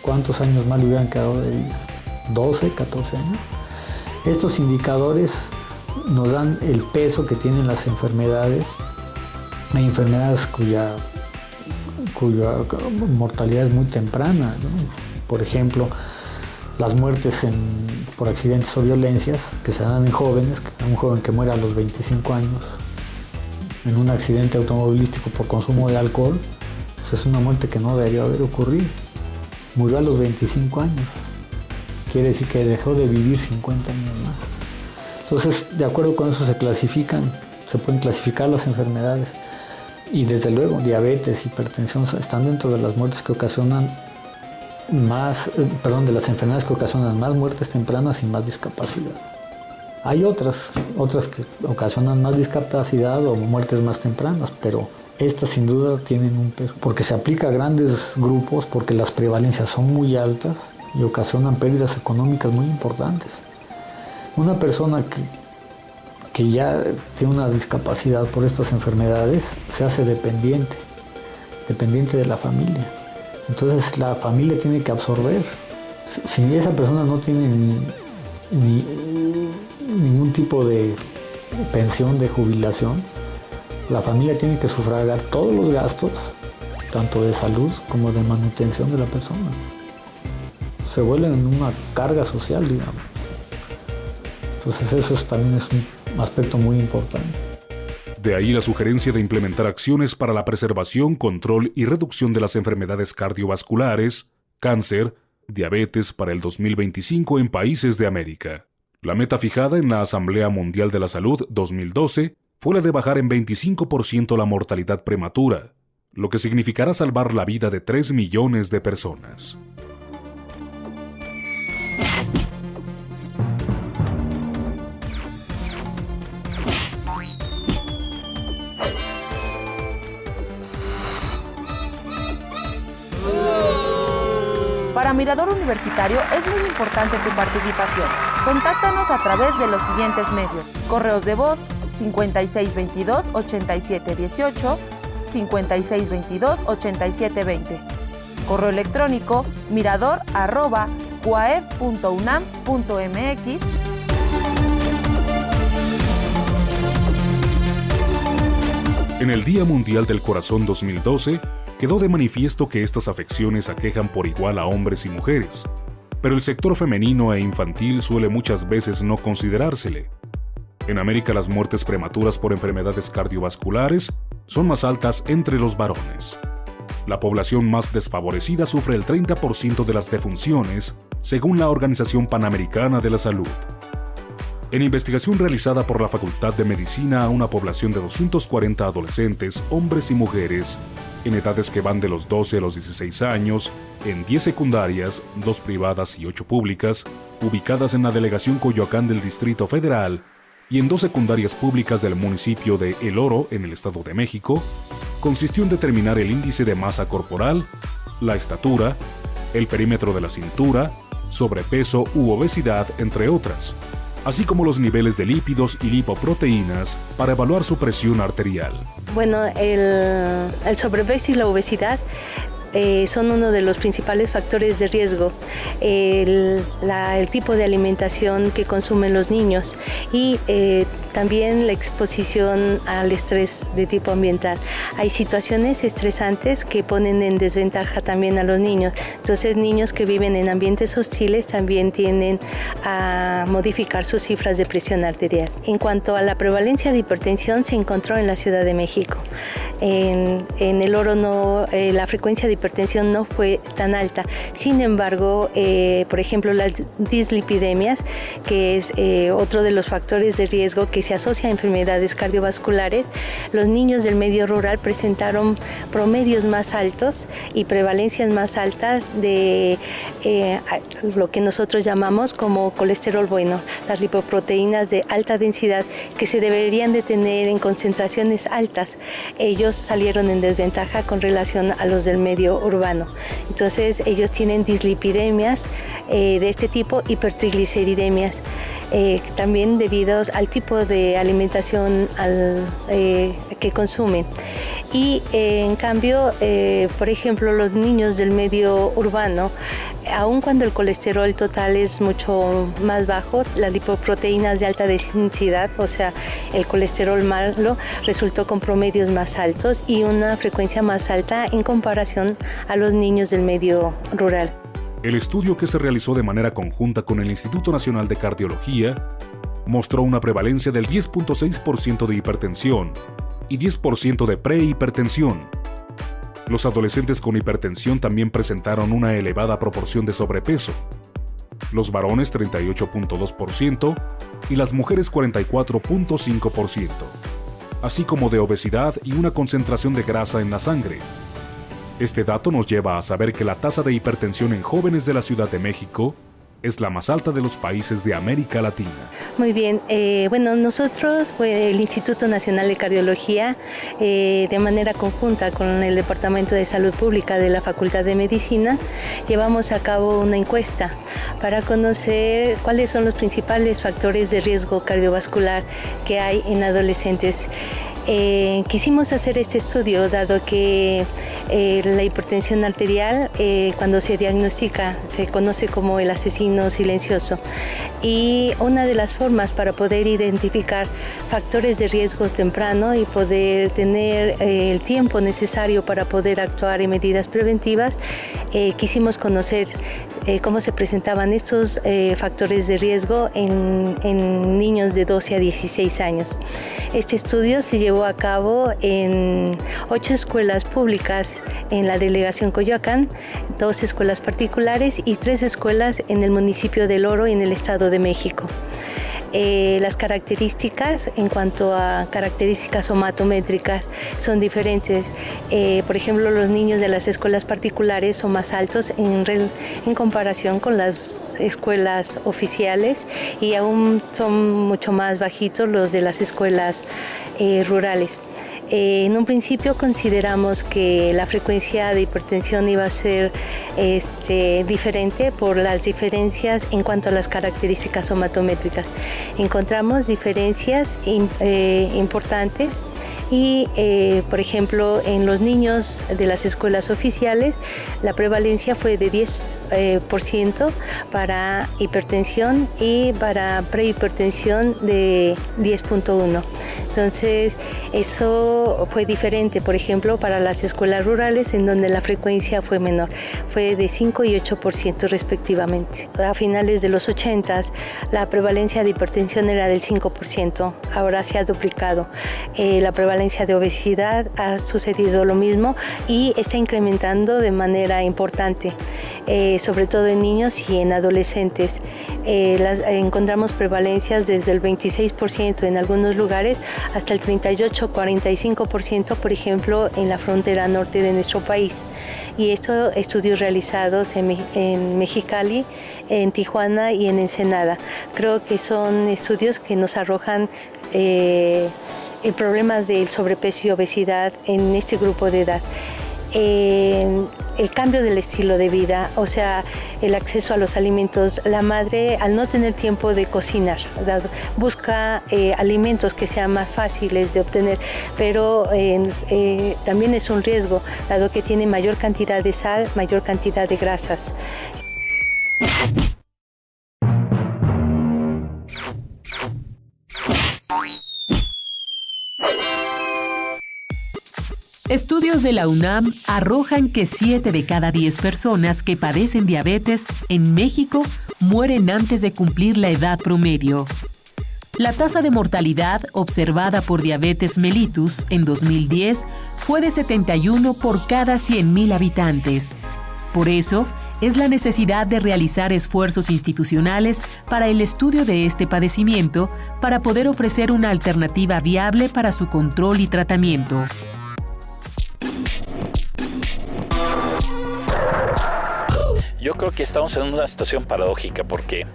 ¿Cuántos años más le hubieran quedado de vida? 12, 14 años. Estos indicadores nos dan el peso que tienen las enfermedades. Hay enfermedades cuya mortalidad es muy temprana, ¿no? Por ejemplo, las muertes por accidentes o violencias que se dan en jóvenes, un joven que muere a los 25 años en un accidente automovilístico por consumo de alcohol, pues es una muerte que no debería haber ocurrido. Murió a los 25 años, quiere decir que dejó de vivir 50 años más. Entonces, de acuerdo con eso se pueden clasificar las enfermedades, y desde luego diabetes, hipertensión están dentro de las muertes que ocasionan de las enfermedades que ocasionan más muertes tempranas y más discapacidad. Hay otras que ocasionan más discapacidad o muertes más tempranas, pero estas sin duda tienen un peso, porque se aplica a grandes grupos, porque las prevalencias son muy altas y ocasionan pérdidas económicas muy importantes. Una persona que ya tiene una discapacidad por estas enfermedades se hace dependiente de la familia. Entonces la familia tiene que absorber. Si esa persona no tiene ningún tipo de pensión de jubilación, la familia tiene que sufragar todos los gastos, tanto de salud como de manutención de la persona. Se vuelven una carga social, digamos. Entonces eso también es un aspecto muy importante. De ahí la sugerencia de implementar acciones para la preservación, control y reducción de las enfermedades cardiovasculares, cáncer, diabetes para el 2025 en países de América. La meta fijada en la Asamblea Mundial de la Salud 2012 fue la de bajar en 25% la mortalidad prematura, lo que significará salvar la vida de 3 millones de personas. Para Mirador Universitario es muy importante tu participación. Contáctanos a través de los siguientes medios: correos de voz 5622-8718, 5622-8720, correo electrónico mirador@cuaed.unam.mx, En el Día Mundial del Corazón 2012, quedó de manifiesto que estas afecciones aquejan por igual a hombres y mujeres, pero el sector femenino e infantil suele muchas veces no considerársele. En América, las muertes prematuras por enfermedades cardiovasculares son más altas entre los varones. La población más desfavorecida sufre el 30% de las defunciones, según la Organización Panamericana de la Salud. En investigación realizada por la Facultad de Medicina a una población de 240 adolescentes, hombres y mujeres, en edades que van de los 12 a los 16 años, en 10 secundarias, 2 privadas y 8 públicas, ubicadas en la delegación Coyoacán del Distrito Federal, y en 2 secundarias públicas del municipio de El Oro, en el Estado de México, consistió en determinar el índice de masa corporal, la estatura, el perímetro de la cintura, sobrepeso u obesidad, entre otras, así como los niveles de lípidos y lipoproteínas para evaluar su presión arterial. Bueno, el sobrepeso y la obesidad son uno de los principales factores de riesgo, el tipo de alimentación que consumen los niños y también la exposición al estrés de tipo ambiental. Hay situaciones estresantes que ponen en desventaja también a los niños. Entonces, niños que viven en ambientes hostiles también tienden a modificar sus cifras de presión arterial. En cuanto a la prevalencia de hipertensión, se encontró en la Ciudad de México. En El Oro la frecuencia de hipertensión no fue tan alta. Sin embargo, por ejemplo, las dislipidemias, que es otro de los factores de riesgo que se asocia a enfermedades cardiovasculares, los niños del medio rural presentaron promedios más altos y prevalencias más altas de lo que nosotros llamamos como colesterol bueno, las lipoproteínas de alta densidad que se deberían de tener en concentraciones altas. Ellos salieron en desventaja con relación a los del medio urbano. Entonces, ellos tienen dislipidemias de este tipo, hipertrigliceridemias, también debido al tipo de alimentación que consumen. Y en cambio, por ejemplo, los niños del medio urbano, aun cuando el colesterol total es mucho más bajo, las lipoproteínas de alta densidad, o sea, el colesterol malo, resultó con promedios más altos y una frecuencia más alta en comparación a los niños del medio rural. El estudio, que se realizó de manera conjunta con el Instituto Nacional de Cardiología, mostró una prevalencia del 10.6% de hipertensión y 10% de prehipertensión. Los adolescentes con hipertensión también presentaron una elevada proporción de sobrepeso, los varones 38.2% y las mujeres 44.5%, así como de obesidad y una concentración de grasa en la sangre. Este dato nos lleva a saber que la tasa de hipertensión en jóvenes de la Ciudad de México es la más alta de los países de América Latina. Muy bien, bueno, nosotros, el Instituto Nacional de Cardiología, de manera conjunta con el Departamento de Salud Pública de la Facultad de Medicina, llevamos a cabo una encuesta para conocer cuáles son los principales factores de riesgo cardiovascular que hay en adolescentes. Quisimos hacer este estudio dado que la hipertensión arterial, cuando se diagnostica, se conoce como el asesino silencioso, y una de las formas para poder identificar factores de riesgo temprano y poder tener el tiempo necesario para poder actuar en medidas preventivas, quisimos conocer cómo se presentaban estos factores de riesgo en niños de 12 a 16 años. Este estudio se llevó a cabo en 8 escuelas públicas en la delegación Coyoacán, 2 escuelas particulares y 3 escuelas en el municipio de El Oro, en el Estado de México. Las características, en cuanto a características somatométricas, son diferentes. Por ejemplo, los niños de las escuelas particulares son más altos en comparación con las escuelas oficiales y aún son mucho más bajitos los de las escuelas rurales. En un principio consideramos que la frecuencia de hipertensión iba a ser diferente por las diferencias en cuanto a las características somatométricas. Encontramos diferencias importantes y, por ejemplo, en los niños de las escuelas oficiales, la prevalencia fue de 10% para hipertensión y para prehipertensión de 10.1%. Entonces, eso fue diferente, por ejemplo, para las escuelas rurales, en donde la frecuencia fue menor, fue de 5 y 8% respectivamente. A finales de los 80s, la prevalencia de hipertensión era del 5%, ahora se ha duplicado. La prevalencia de obesidad ha sucedido lo mismo y está incrementando de manera importante, sobre todo en niños y en adolescentes. Encontramos prevalencias desde el 26% en algunos lugares hasta el 38-45%, por ejemplo, en la frontera norte de nuestro país. Y esto estudios realizados en Mexicali, en Tijuana y en Ensenada. Creo que son estudios que nos arrojan el problema del sobrepeso y obesidad en este grupo de edad. El cambio del estilo de vida, o sea, el acceso a los alimentos. La madre, al no tener tiempo de cocinar, busca alimentos que sean más fáciles de obtener, pero también es un riesgo, dado que tiene mayor cantidad de sal, mayor cantidad de grasas. Estudios de la UNAM arrojan que 7 de cada 10 personas que padecen diabetes en México mueren antes de cumplir la edad promedio. La tasa de mortalidad observada por diabetes mellitus en 2010 fue de 71 por cada 100.000 habitantes. Por eso, es la necesidad de realizar esfuerzos institucionales para el estudio de este padecimiento para poder ofrecer una alternativa viable para su control y tratamiento. Yo creo que estamos en una situación paradójica porque,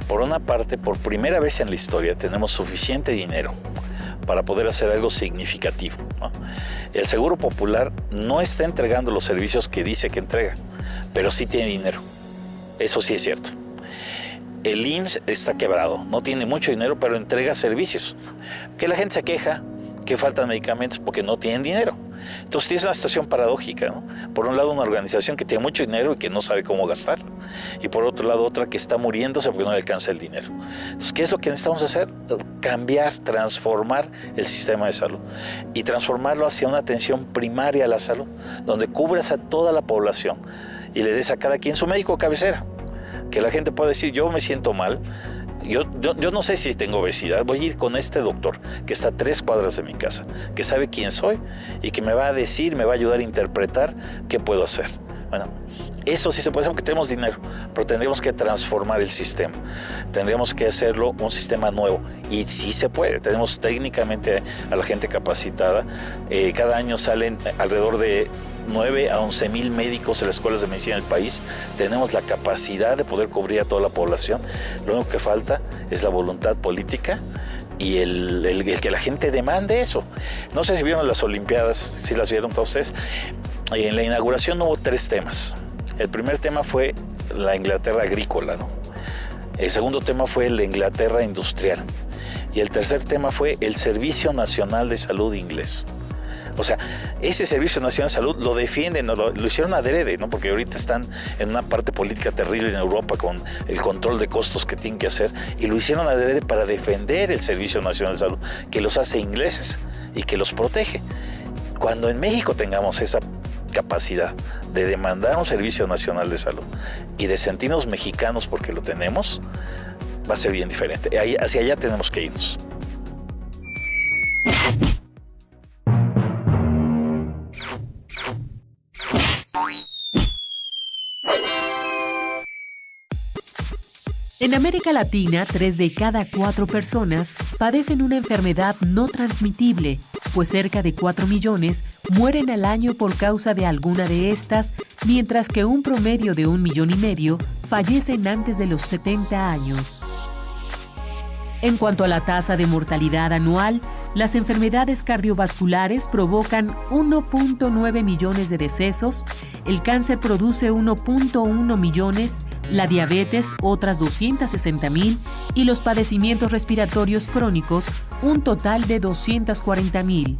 por una parte, por primera vez en la historia tenemos suficiente dinero para poder hacer algo significativo, ¿no? El Seguro Popular no está entregando los servicios que dice que entrega, pero sí tiene dinero. Eso sí es cierto. El IMSS está quebrado, no tiene mucho dinero, pero entrega servicios. Que la gente se queja que faltan medicamentos porque no tienen dinero. Entonces tienes una situación paradójica, ¿no? Por un lado, una organización que tiene mucho dinero y que no sabe cómo gastar, y por otro lado otra que está muriéndose porque no le alcanza el dinero. Entonces, ¿qué es lo que necesitamos hacer? Cambiar, transformar el sistema de salud y transformarlo hacia una atención primaria a la salud, donde cubras a toda la población y le des a cada quien su médico cabecera, que la gente pueda decir: yo me siento mal, yo no sé si tengo obesidad, voy a ir con este doctor que está a 3 cuadras de mi casa, que sabe quién soy y que me va a decir, me va a ayudar a interpretar qué puedo hacer. Bueno, eso sí se puede hacer porque tenemos dinero, pero tendríamos que transformar el sistema. Tendríamos que hacerlo un sistema nuevo. Y sí se puede. Tenemos técnicamente a la gente capacitada. Cada año salen alrededor de 9 a 11 mil médicos en las escuelas de medicina del país. Tenemos la capacidad de poder cubrir a toda la población. Lo único que falta es la voluntad política y el que la gente demande eso. No sé si vieron las Olimpiadas, si las vieron todos ustedes. En la inauguración hubo 3 temas. El primer tema fue la Inglaterra agrícola, ¿no? El segundo tema fue la Inglaterra industrial. Y el tercer tema fue el Servicio Nacional de Salud inglés. O sea, ese Servicio Nacional de Salud lo defienden, lo hicieron adrede, ¿no? Porque ahorita están en una parte política terrible en Europa con el control de costos que tienen que hacer, y lo hicieron adrede para defender el Servicio Nacional de Salud, que los hace ingleses y que los protege. Cuando en México tengamos esa capacidad de demandar un Servicio Nacional de Salud y de sentirnos mexicanos porque lo tenemos, va a ser bien diferente. Hacia allá tenemos que irnos. En América Latina, 3 de cada 4 personas padecen una enfermedad no transmitible, pues cerca de 4 millones mueren al año por causa de alguna de estas, mientras que un promedio de 1,5 millones fallecen antes de los 70 años. En cuanto a la tasa de mortalidad anual, las enfermedades cardiovasculares provocan 1.9 millones de decesos, el cáncer produce 1.1 millones, la diabetes otras 260,000 y los padecimientos respiratorios crónicos un total de 240,000.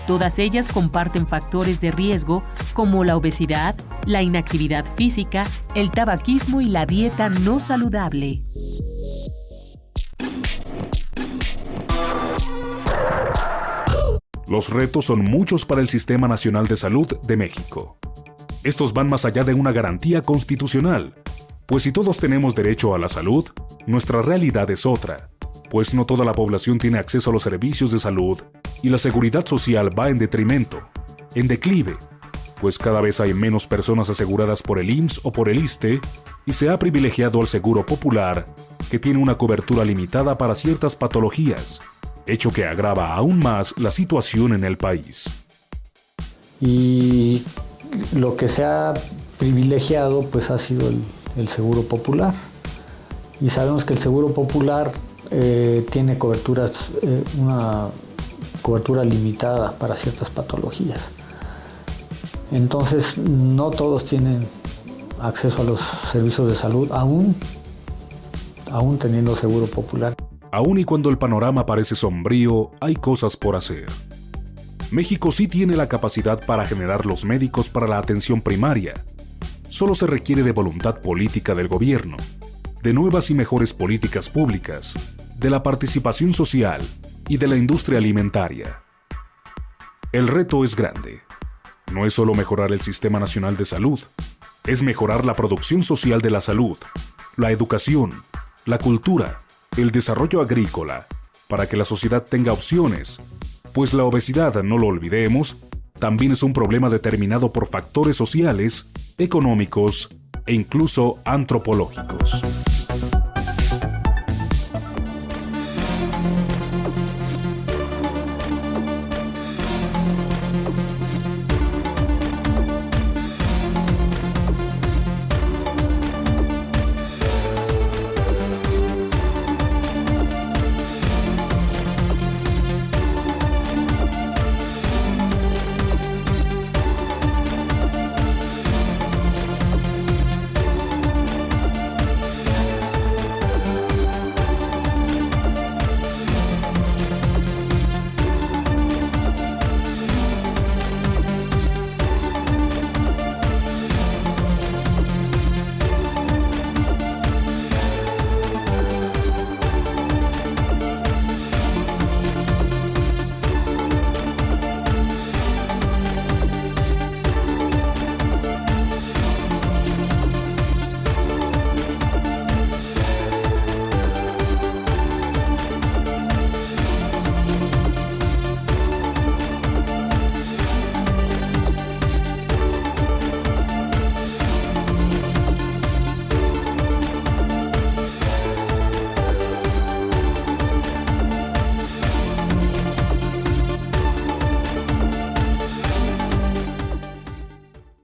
Todas ellas comparten factores de riesgo como la obesidad, la inactividad física, el tabaquismo y la dieta no saludable. Los retos son muchos para el Sistema Nacional de Salud de México. Estos van más allá de una garantía constitucional, pues si todos tenemos derecho a la salud, nuestra realidad es otra, pues no toda la población tiene acceso a los servicios de salud y la seguridad social va en detrimento, en declive, pues cada vez hay menos personas aseguradas por el IMSS o por el ISSSTE y se ha privilegiado al seguro popular, que tiene una cobertura limitada para ciertas patologías, hecho que agrava aún más la situación en el país. Y lo que se ha privilegiado pues ha sido el seguro popular. Y sabemos que el seguro popular tiene una cobertura limitada para ciertas patologías. Entonces no todos tienen acceso a los servicios de salud, aún teniendo seguro popular. Aún y cuando el panorama parece sombrío, hay cosas por hacer. México sí tiene la capacidad para generar los médicos para la atención primaria. Solo se requiere de voluntad política del gobierno, de nuevas y mejores políticas públicas, de la participación social y de la industria alimentaria. El reto es grande. No es solo mejorar el Sistema Nacional de Salud, es mejorar la producción social de la salud, la educación, la cultura, el desarrollo agrícola, para que la sociedad tenga opciones, pues la obesidad, no lo olvidemos, también es un problema determinado por factores sociales, económicos e incluso antropológicos.